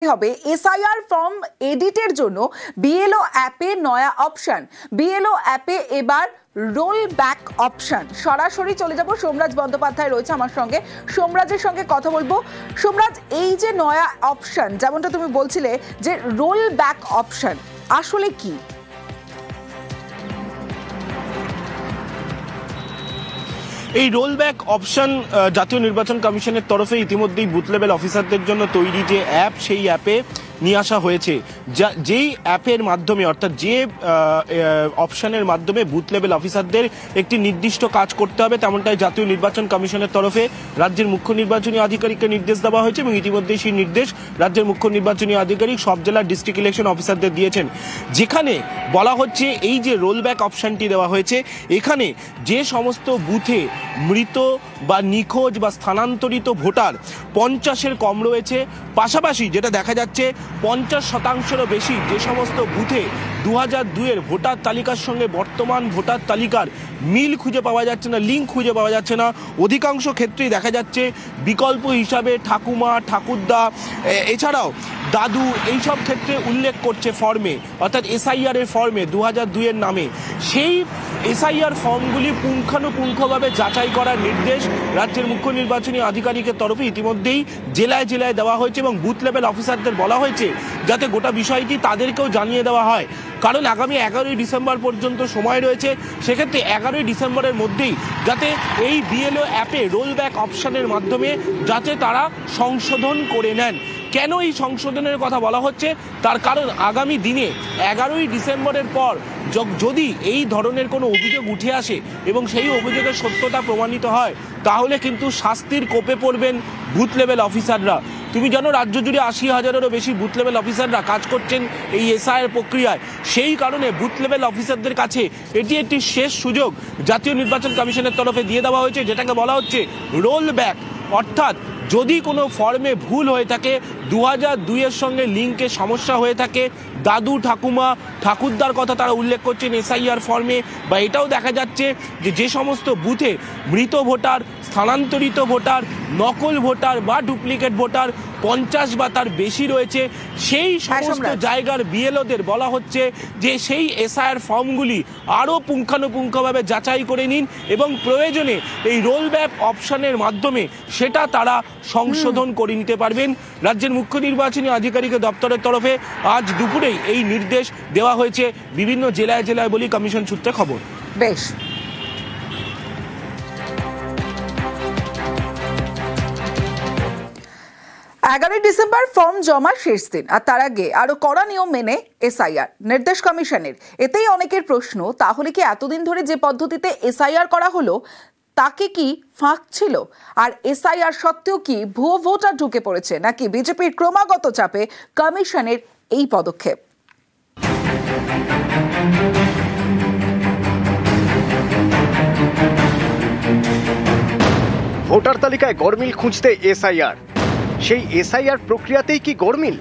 হবে SIR form এডিটের জন্য BLO অ্যাপে নয়া অপশন। বিএলও অ্যাপে এবার রোল ব্যাক অপশন। সরাসরি চলে যাব, সোমরাজ বন্দ্যোপাধ্যায় রয়েছে আমার সঙ্গে, সোমরাজের সঙ্গে কথা বলবো। সোমরাজ, এই যে নয়া অপশন, যেমনটা তুমি বলছিলে যে রোল ব্যাক অপশন, আসলে কি? এই রোলব্যাক অপশন জাতীয় নির্বাচন কমিশনের তরফে ইতিমধ্যেই বুথ লেভেল অফিসারদের জন্য তৈরি যে অ্যাপ, সেই অ্যাপে নিয়ে আসা হয়েছে। যেই অ্যাপের মাধ্যমে, অর্থাৎ যে অপশনের মাধ্যমে বুথ লেভেল অফিসারদের একটি নির্দিষ্ট কাজ করতে হবে, তেমনটাই জাতীয় নির্বাচন কমিশনের তরফে রাজ্যের মুখ্য নির্বাচনী আধিকারিককে নির্দেশ দেওয়া হয়েছে এবং ইতিমধ্যেই সেই নির্দেশ রাজ্যের মুখ্য নির্বাচনী আধিকারিক সব জেলার ডিস্ট্রিক্ট ইলেকশন অফিসারদের দিয়েছেন, যেখানে বলা হচ্ছে এই যে রোলব্যাক অপশনটি দেওয়া হয়েছে, এখানে যে সমস্ত বুথে মৃত বা নিখোঁজ বা স্থানান্তরিত ভোটার 50-এর কম রয়েছে, পাশাপাশি যেটা দেখা যাচ্ছে 50% বেশি যে সমস্ত বুথে 2002-এর ভোটার তালিকার সঙ্গে বর্তমান ভোটার তালিকার মিল খুঁজে পাওয়া যাচ্ছে না, লিঙ্ক খুঁজে পাওয়া যাচ্ছে না, অধিকাংশ ক্ষেত্রেই দেখা যাচ্ছে বিকল্প হিসাবে ঠাকুমা, ঠাকুরদা, এছাড়াও দাদু, এইসব ক্ষেত্রে উল্লেখ করছে ফর্মে, অর্থাৎ এসআইআর এর ফর্মে 2002-এর নামে। সেই এসআইআর ফর্মগুলি পুঙ্খানুপুঙ্খভাবে যাচাই করার নির্দেশ রাজ্যের মুখ্য নির্বাচনী আধিকারিকের তরফে ইতিমধ্যেই জেলায় জেলায় দেওয়া হয়েছে এবং বুথ লেভেল অফিসারদের বলা হয়েছে যাতে গোটা বিষয়টি তাদেরকেও জানিয়ে দেওয়া হয়, কারণ আগামী 11ই ডিসেম্বর পর্যন্ত সময় রয়েছে। সেক্ষেত্রে 11ই ডিসেম্বরের মধ্যেই যাতে এই বিএলও অ্যাপে রোলব্যাক অপশনের মাধ্যমে যাতে তারা সংশোধন করে নেন। কেন এই সংশোধনের কথা বলা হচ্ছে? তার কারণ আগামী দিনে 11ই ডিসেম্বরের পর যদি এই ধরনের কোনো অভিযোগ উঠে আসে এবং সেই অভিযোগের সত্যতা প্রমাণিত হয়, তাহলে কিন্তু শাস্তির কোপে পড়বেন বুথ লেভেল অফিসাররা। তুমি জানো, রাজ্য জুড়ে 80,000-এরও বেশি বুথ লেভেল অফিসাররা কাজ করছেন এই এসআইআর প্রক্রিয়ায়। সেই কারণে বুথ লেভেল অফিসারদের কাছে এটি একটি শেষ সুযোগ জাতীয় নির্বাচন কমিশনের তরফে দিয়ে দেওয়া হয়েছে, যেটাকে বলা হচ্ছে রোল ব্যাক। অর্থাৎ যদি কোনো ফর্মে ভুল হয়ে থাকে, 2002-এর সঙ্গে লিঙ্কে সমস্যা হয়ে থাকে, দাদু, ঠাকুমা, ঠাকুরদার কথা তারা উল্লেখ করছেন এসআইআর ফর্মে, বা এটাও দেখা যাচ্ছে যে সমস্ত বুথে মৃত ভোটার, স্থানান্তরিত ভোটার, নকল ভোটার বা ডুপ্লিকেট ভোটার 50 বা তার বেশি রয়েছে, সেই সমস্ত জায়গার বিএলওদের বলা হচ্ছে যে সেই এসআইআর ফর্মগুলি আরও পুঙ্খানুপুঙ্খভাবে যাচাই করে নিন এবং প্রয়োজনে এই রোলব্যাক অপশনের মাধ্যমে সেটা তারা সংশোধন করে নিতে পারবেন। রাজ্যের মুখ্য নির্বাচনী আধিকারিকের দপ্তরের তরফে আজ দুপুরেই এই নির্দেশ দেওয়া হয়েছে বিভিন্ন জেলায় জেলায় বলি কমিশন সূত্রে খবর। বেশ, 11ই ডিসেম্বর ফর্ম জমা শেষ দিন, আর তার আগে আরো কড়া নিয়ম মেনে এসআইআর নির্দেশ কমিশনের। এতেই অনেকের প্রশ্ন, তাহলে কি এতদিন ধরে যে পদ্ধতিতে এসআইআর করা হলো তাকে কি ফাঁক ছিল? আর এসআইআর সত্ত্বেও কি ভুয়ো ভোটার ঢুকে পড়েছে, নাকি বিজেপির ক্রমাগত চাপে কমিশনের এই পদক্ষেপ? ভোটার তালিকায় গরমিল খুঁজতে এসআইআর, সেই এসআইআর প্রক্রিয়াতেই কি গরমিল?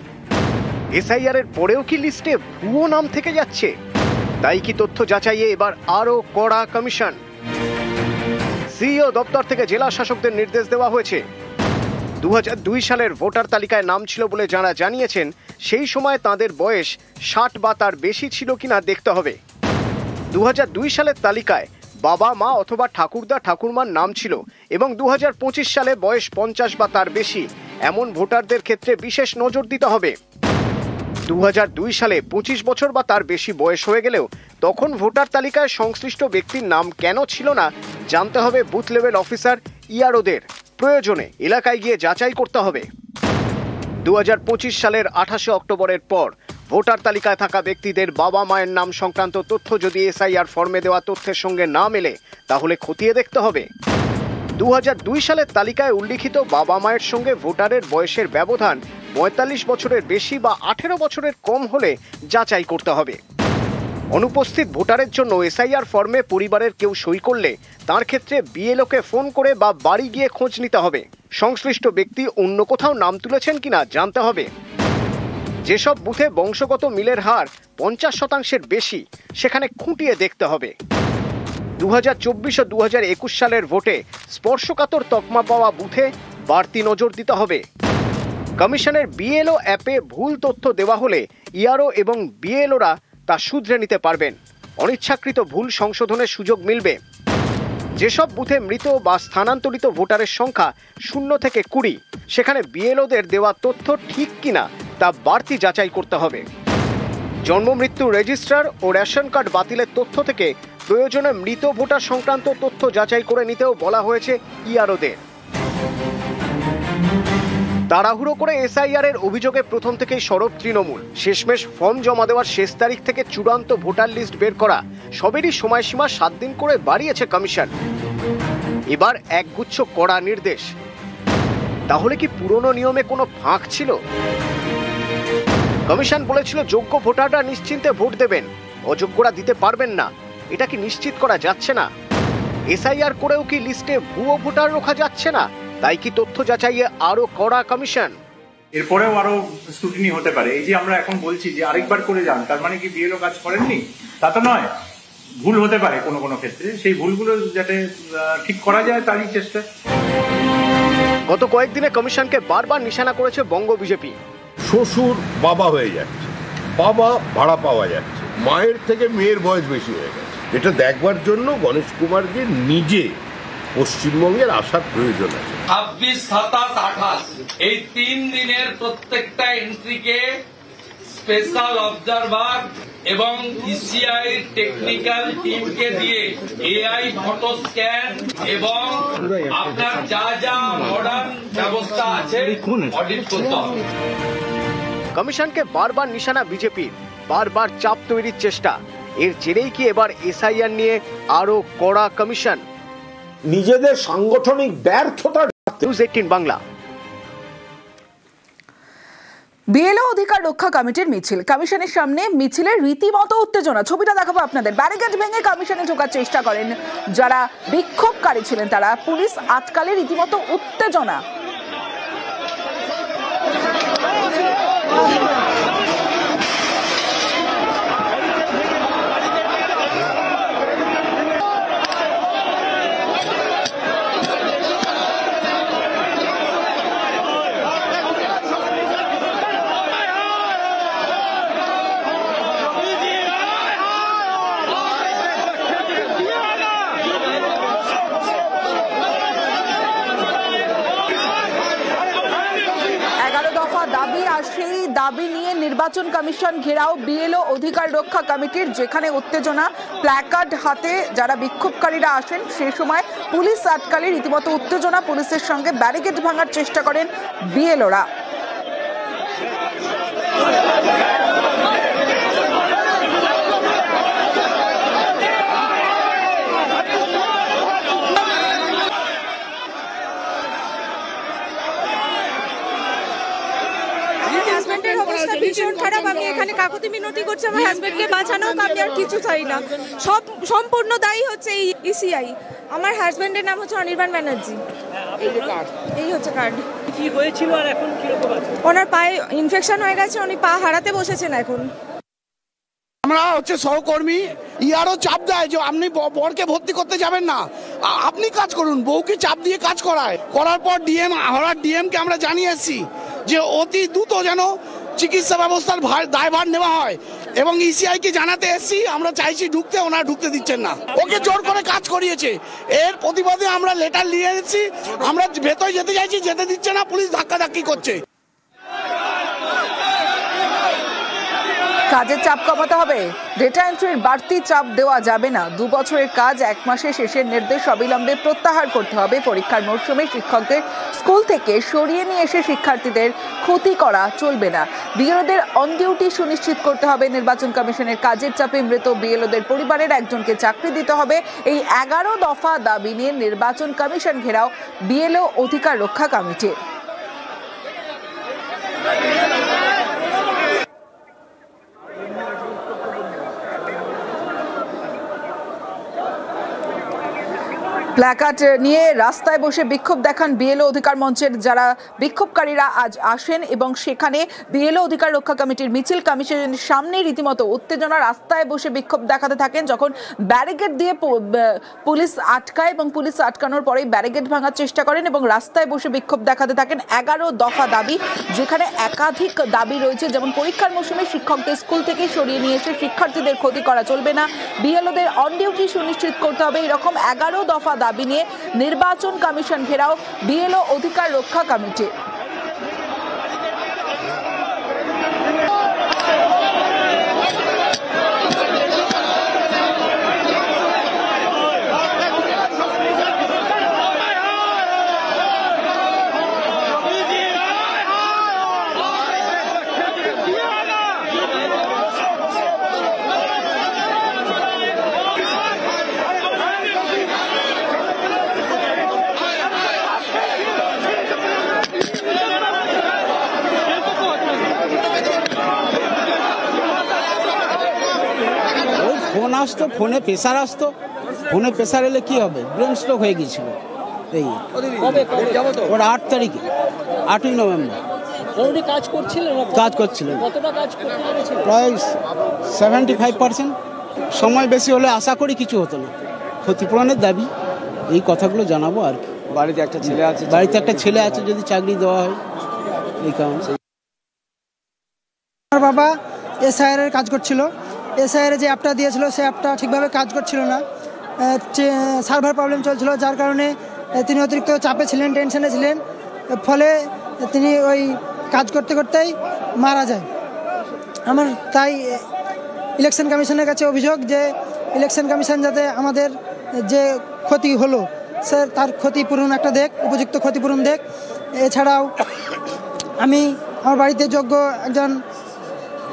এসআইআর এর পরেও কি লিস্টে ভুয়ো নাম থেকে যাচ্ছে? তাই কি তথ্য যাচাইয়ে এবার আরো কড়া কমিশন? সিইও দপ্তর থেকে জেলা শাসকদের নির্দেশ দেওয়া হয়েছে। 2002 সালের ভোটার তালিকায় নাম ছিল বলে যারা জানিয়েছেন, সেই সময় তাদের বয়স 60 বা তার বেশি ছিল কিনা দেখতে হবে। 2002 সালের তালিকায় বাবা, মা অথবা ঠাকুরদা, ঠাকুরমার নাম ছিল এবং 2025 সালে বয়স 50 বা তার বেশি এমন ভোটারদের ক্ষেত্রে বিশেষ নজর দিতে হবে। 2002 সালে 25 বছর বা তার বেশি বয়স হয়ে গেলেও তখন ভোটার তালিকায় সংশ্লিষ্ট ব্যক্তির নাম কেন ছিল না জানতে হবে বুথ লেভেল অফিসার ইআরওদের। প্রয়োজনে এলাকায় গিয়ে যাচাই করতে হবে। 2025 সালের 28 অক্টোবরের পর ভোটার তালিকায় থাকা ব্যক্তিদের বাবা মায়ের নাম সংক্রান্ত তথ্য যদি এসআইআর ফর্মে দেওয়া তথ্যের সঙ্গে না মেলে, তাহলে খতিয়ে দেখতে হবে। 2002 সালের তালিকায় উল্লিখিত বাবা মায়ের সঙ্গে ভোটারের বয়সের ব্যবধান 45 বছরের বেশি বা 18 বছরের কম হলে যাচাই করতে হবে। অনুপস্থিত ভোটারের জন্য এসআইআর ফর্মে পরিবারের কেউ সই করলে তার ক্ষেত্রে বিএলওকে ফোন করে বা বাড়ি গিয়ে খোঁজ নিতে হবে। সংশ্লিষ্ট ব্যক্তি অন্য কোথাও নাম তুলেছেন কিনা জানতে হবে। যেসব বুথে বংশগত মিলের হার 50% বেশি, সেখানে খুঁটিয়ে দেখতে হবে। 2024 ও 2021 সালের ভোটে স্পর্শকাতর তকমা পাওয়া বুথে বাড়তি নজর দিতে হবে। কমিশনের বিএলও অ্যাপে ভুল তথ্য দেওয়া হলে ইআরও এবং বিএলওরা তা শুধরে নিতে পারবেন। অনিচ্ছাকৃত ভুল সংশোধনের সুযোগ মিলবে। যেসব বুথে মৃত বা স্থানান্তরিত ভোটারের সংখ্যা 0 থেকে 20, সেখানে বিএলওদের দেওয়া তথ্য ঠিক কিনা তা বাড়তি যাচাই করতে হবে। জন্ম মৃত্যু রেজিস্ট্রার ও রেশন কার্ড বাতিলের তথ্য থেকে প্রয়োজনে মৃত ভোটার সংক্রান্ত তথ্য যাচাই করে নিতেও বলা হয়েছে ইআরওদের। তাড়াহুড়ো করে এসআইআর এর অভিযোগে প্রথম থেকেই সরব তৃণমূল। শেষমেশ ফর্ম জমা দেওয়ার শেষ তারিখ থেকে চূড়ান্ত ভোটার লিস্ট বের করা সবেরই সময়সীমা 7 দিন করে বাড়িয়েছে কমিশন। এবার একগুচ্ছ কড়া নির্দেশ। তাহলে কি পুরনো নিয়মে কোনো ফাঁক ছিল? কমিশন বলেছিল যোগ্য ভোটাররা নিশ্চিন্তে ভোট দেবেন, অযোগ্যরা দিতে পারবেন না। এটা কি নিশ্চিত করা যাচ্ছে না? এসআইআর করেও কি লিস্টে ভুয়ো ভোটার রাখা যাচ্ছে না? তাই কি তথ্য যাচাইয়ে আরো কড়া কমিশন? এরপরেও আরো স্ক্রুটিনি হতে পারে। এই যে আমরা এখন বলছি যে আরেকবার করে যান, তার মানে কি বিএলও কাজ করেননি? তা তো নয়, ভুল হতে পারে কোনো কোনো ক্ষেত্রে। সেই ভুলগুলো যাতে ঠিক করা যায় তারই চেষ্টা। গত কয়েকদিনে কমিশনকে বারবার নিশানা করেছে বঙ্গ বিজেপি। শ্বশুর বাবা হয়ে যাচ্ছে, বাবা ভাড়া পাওয়া যাচ্ছে, মায়ের থেকে মেয়ের বয়স বেশি হয়ে গেছে। এটা দেখবার জন্য গণেশ কুমারকে নিজে পশ্চিমবঙ্গের আসার প্রয়োজন আছে। 26, 27, 28 এই 3 দিনের প্রত্যেকটা এন্ট্রিকে স্পেশাল অবজারভার এবং ইসিআই টেকনিক্যাল টিমকে দিয়ে এআই ফটো স্ক্যান এবং আপনার যা যা মডার্ন ব্যবস্থা আছে অডিট করতে হবে। কমিশনকে বারবার নিশানা বিজেপির, বারবার চাপ তৈরির চেষ্টা। এর জেরেই কি এবার এসআইআর নিয়ে আরো কড়া কমিশন? নিজেদের সাংগঠনিক ব্যর্থতা। নিউজ 18 বাংলা। বিএলও অধিকার রক্ষা কমিটির মিছিল, কমিশনের সামনে মিছিলের রীতিমতো উত্তেজনা। ছবিটা দেখাবো আপনাদের। ব্যারিকেড ভেঙে কমিশনে ঢোকার চেষ্টা করেন যারা বিক্ষোভকারী ছিলেন, তারা পুলিশ আটকালে রীতিমতো উত্তেজনা। দাবি, আর সেই দাবি নিয়ে নির্বাচন কমিশন ঘেরাও বিএলও অধিকার রক্ষা কমিটির, যেখানে উত্তেজনা। প্ল্যাকার্ড হাতে যারা বিক্ষোভকারীরা আসেন, সেই সময় পুলিশ আটকালে রীতিমতো উত্তেজনা। পুলিশের সঙ্গে ব্যারিকেড ভাঙার চেষ্টা করেন বিএলওরা। ভীষণ খারাপ। আমি এখানে কাকুতি মিনতি করছি আমার হাজবেন্ডকে বাঁচানো, আমি আর কিছু চাই না। সব সম্পূর্ণ দায়ী হচ্ছে এই ইসিআই। আমার হাজবেন্ডের নাম হচ্ছে অনির্বাণ ব্যানার্জি। এই হচ্ছে কার্ড। কি হয়েছিল আর এখন কি রকম আছে? ওনার পায়ে ইনফেকশন হয়ে গেছে, উনি পা হারাতে বসেছেন এখন। আমরা হচ্ছে সহকর্মী, ইয়ারও চাপ দেয় যে আপনি বরকে ভর্তি করতে যাবেন না, আপনি কাজ করুন। বউকে চাপ দিয়ে কাজ করায়। করার পর ডিএমকে আমরা জানিয়ে এসেছি যে অতি দ্রুত যেন চিকিৎসা ব্যবস্থার দায়ভার নেওয়া হয়, এবং ইসিআই কে জানাতে এসেছি আমরা চাইছি ঢুকতে, ওনারা ঢুকতে দিচ্ছেন না। ওকে জোর করে কাজ করিয়েছে। এর প্রতিবাদে আমরা লেটার নিয়ে এসেছি। আমরা ভেতরে যেতে চাইছি, যেতে দিচ্ছে না, পুলিশ ধাক্কাধাক্কি করছে। কাজের চাপ কমাতে হবে, ডেটা এন্ট্রির বাড়তি চাপ দেওয়া যাবে না। 2 বছরের কাজ 1 মাসে শেষের নির্দেশ অবিলম্বে প্রত্যাহার করতে হবে। পরীক্ষার মরশুমে শিক্ষকদের স্কুল থেকে সরিয়ে নিয়ে এসে শিক্ষার্থীদের ক্ষতি করা চলবে না। বিএলওদের অন ডিউটি সুনিশ্চিত করতে হবে। নির্বাচন কমিশনের কাজের চাপে মৃত বিএলওদের পরিবারের একজনকে চাকরি দিতে হবে। এই 11 দফা দাবি নিয়ে নির্বাচন কমিশন ঘেরাও বিএলও অধিকার রক্ষা কমিটির। প্ল্যাকার্ড নিয়ে রাস্তায় বসে বিক্ষোভ দেখান বিএলও অধিকার মঞ্চের যারা বিক্ষোভকারীরা আজ আসেন এবং সেখানে বিএলও অধিকার রক্ষা কমিটির মিছিল কমিশনের সামনে রীতিমতো উত্তেজনা। রাস্তায় বসে বিক্ষোভ দেখাতে থাকেন, যখন ব্যারিকেড দিয়ে পুলিশ আটকায় এবং পুলিশ আটকানোর পরেই ব্যারিকেড ভাঙার চেষ্টা করেন এবং রাস্তায় বসে বিক্ষোভ দেখাতে থাকেন। 11 দফা দাবি, যেখানে একাধিক দাবি রয়েছে, যেমন পরীক্ষার মৌসুমে শিক্ষকদের স্কুল থেকে সরিয়ে নিয়ে এসে শিক্ষার্থীদের ক্ষতি করা চলবে না, বিএলওদের অন ডিউটি সুনিশ্চিত করতে হবে। এরকম 11 দফা দাবি নিয়ে নির্বাচন কমিশন ঘেরাও বিএলও অধিকার রক্ষা কমিটি। ফোন আসতো, ফোনে প্রেশার আসতো, ফোনে প্রেশার এলে কি হবে, ব্রেন স্ট্রোক হয়ে গিয়েছিল। এই ওর 8 তারিখে, 8ই নভেম্বর কাজ করছিলেন, প্রায় 75%। সময় বেশি হলে আশা করি কিছু হতো না। ক্ষতিপূরণের দাবি, এই কথাগুলো জানাবো আর কি। বাড়িতে একটা ছেলে আছে, যদি চাকরি দেওয়া হয় এই কারণে। আমার বাবা এসআইআর এর কাজ করছিল, এসআইআর যে অ্যাপটা দিয়েছিল সেই অ্যাপটা ঠিকভাবে কাজ করছিল না, সার্ভার প্রবলেম চলছিল, যার কারণে তিনি অতিরিক্ত চাপে ছিলেন, টেনশনে ছিলেন, ফলে তিনি ওই কাজ করতে করতেই মারা যায়। আমার তাই ইলেকশন কমিশনের কাছে অভিযোগ যে ইলেকশন কমিশন যাতে আমাদের যে ক্ষতি হলো স্যার তার ক্ষতিপূরণ একটা দেখ, উপযুক্ত ক্ষতিপূরণ দেখ। এছাড়াও আমি আমার বাড়িতে যোগ্য একজন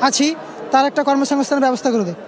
আছি, তার একটা কর্মসংস্থানের ব্যবস্থা করে দেয়।